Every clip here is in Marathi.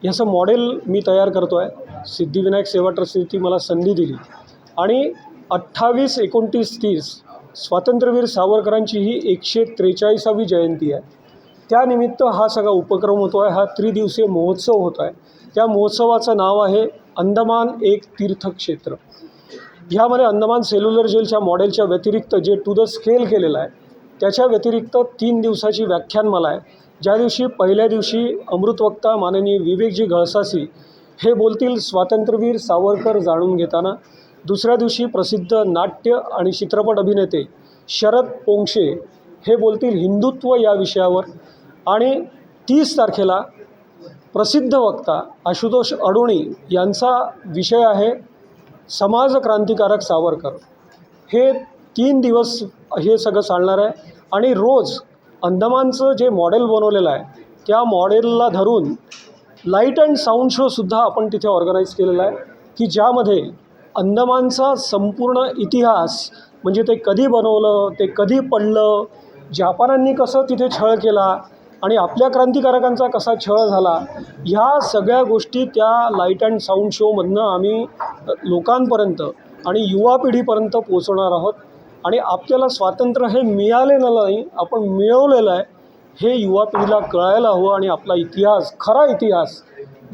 ह्याचं मॉडेल मी तयार करतो आहे. सिद्धिविनायक सेवा ट्रस्टची मला संधी दिली आणि 28, 29, 30 स्वातंत्र्यवीर सावरकरांची ही 143वी जयंती आहे. त्यानिमित्त हा सगळा उपक्रम होतो आहे. हा त्रिदिवसीय महोत्सव होत आहे. त्या महोत्सवाचं नाव आहे अंदमान एक तीर्थक्षेत्र. ह्यामध्ये अंदमान सेल्युलर जेलच्या मॉडेलच्या व्यतिरिक्त जे टू द स्केल केलेलं आहे त्याच्या व्यतिरिक्त 3 दिवसाची व्याख्यानमाला आहे. ज्या दिवशी पहिल्या दिवशी अमृतवक्ता माननीय विवेकजी घळसासी हे बोलतील स्वातंत्र्यवीर सावरकर जाणून घेताना. दुसऱ्या दिवशी प्रसिद्ध नाट्य आणि चित्रपट अभिनेते शरद पोंक्षे हे बोलतील हिंदुत्व या विषयावर. आणि 30 तारखेला प्रसिद्ध वक्ता आशुतोष अडोणी यांचा विषय आहे समाज क्रांतिकारक सावरकर. हे 3 दिवस हे सगळं चालणार आहे. आणि रोज अंदमानचं जे मॉडेल बनवलेलं आहे त्या मॉडेलला धरून लाईट अँड साऊंड शोसुद्धा आपण तिथे ऑर्गनाईज केलेला आहे की ज्यामध्ये अंदमानचा संपूर्ण इतिहास म्हणजे ते कधी बनवलं, ते कधी पडलं, जपानांनी कसं तिथे छळ केला आणि आपल्या क्रांतिकारकांचा कसा छळ झाला, ह्या सगळ्या गोष्टी त्या लाईट अँड साऊंड शोमधनं आम्ही लोकांपर्यंत आणि युवा पिढीपर्यंत पोचवणार आहोत. आणि आपल्याला स्वातंत्र्य हे मिळालेलं नाही, आपण मिळवलेलं आहे हे युवा पिढीला कळायला हवं आणि आपला इतिहास, खरा इतिहास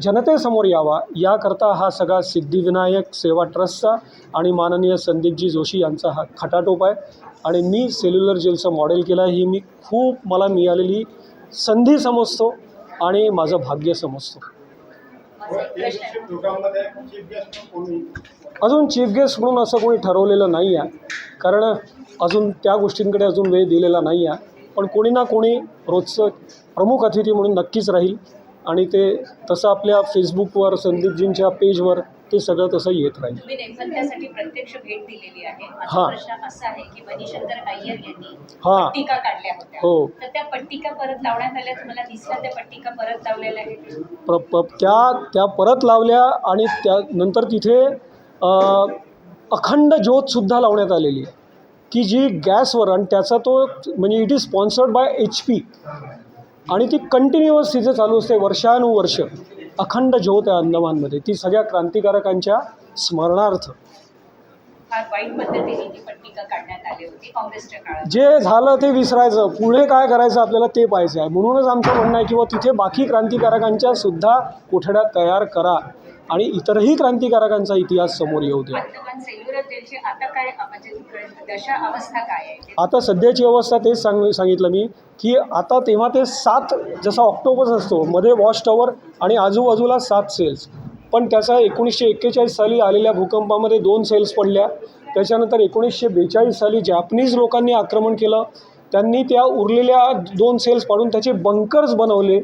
जनतेसमोर यावा याकरता हा सगळा सिद्धिविनायक सेवा ट्रस्टचा आणि माननीय संदीपजी जोशी यांचा हा खटाटोप आहे. आणि मी सेल्युलर जेलचं मॉडेल केलं आहे ही मी खूप मला मिळालेली संधी समजतो आणि माझं भाग्य समजतो. अजून चीफ गेस्ट म्हणून असं कोणी ठरवलेलं नाही आहे कारण अजून त्या गोष्टींकडे अजून वेळ दिलेला नाही आहे. पण कोणी ना कोणी रोजचं प्रमुख अतिथी म्हणून नक्कीच राहील आणि ते तसं आपल्या फेसबुकवर संदीपजींच्या पेजवर ते सगळं तसं येत राहील. तुम्ही नेमकं प्रत्यक्ष भेट दिलेली आहे. हां. प्रश्न असा आहे की मनीशंकर अय्यर यांनी हां. पट्टिका काढल्या होत्या. हो. तर त्या पट्टिका परत लावण्यात आल्या. तुम्हाला दिसल्या त्या पट्टिका परत लावलेल्या आहेत? त्या परत लावल्या आणि त्यानंतर तिथे अखंड ज्योतसुद्धा लावण्यात आलेली आहे की जी गॅसवर आणि त्याचा तो म्हणजे it is sponsored by HP आणि ती कंटिन्युअस तिथे चालू असते वर्षानुवर्ष. अखंड ज्योत आहे अंदमानमध्ये, ती सगळ्या क्रांतिकारकांच्या स्मरणार्थ. फार वाईट पद्धतीने ती पट्टिका काढण्यात आली होती काँग्रेसच्या काळात. जे झालं ते विसरायचं, पुढे काय करायचं आपल्याला ते पाहायचं आहे. म्हणूनच आमचं म्हणणं आहे की तिथे बाकी क्रांतिकारकांच्या सुद्धा कोठड्या तयार करा आणि इतरही क्रांतिकारकांचा इतिहास समोर येऊ द्या. सेल्युलर जेलची आता काय म्हणजे दशा अवस्था काय आहे? आता सध्याची अवस्था तेच सांगितलं मी की आता तेव्हा ते 7 जसा ऑक्टोपस असतो मध्ये वॉच टॉवर आणि आजूबाजूला 7 सेल्स. पण त्याचा 1941 साली आलेल्या भूकंपामध्ये 2 सेल्स पडल्या. त्याच्यानंतर 1942 साली जॅपनीज लोकांनी आक्रमण केलं. त्यांनी त्या उरलेल्या 2 सेल्स पाडून त्याचे बंकर्स बनवले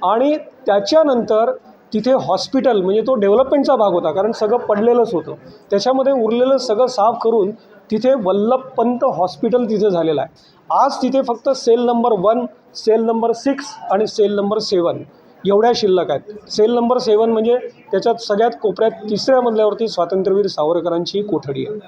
आणि त्याच्यानंतर तिथे हॉस्पिटल म्हणजे तो डेव्हलपमेंटचा भाग होता कारण सगळं पडलेलंच होतं. त्याच्यामध्ये उरलेलं सगळं साफ करून तिथे वल्लभपंत हॉस्पिटल तिथे झालेलं आहे. आज तिथे फक्त सेल नंबर 1, सेल नंबर 6 आणि सेल नंबर 7 एवढ्या शिल्लक आहेत. सेल नंबर 7 म्हणजे त्याच्यात सगळ्यात कोपऱ्यात 3ऱ्या मजल्यावरती स्वातंत्र्यवीर सावरकरांची कोठडी आहे.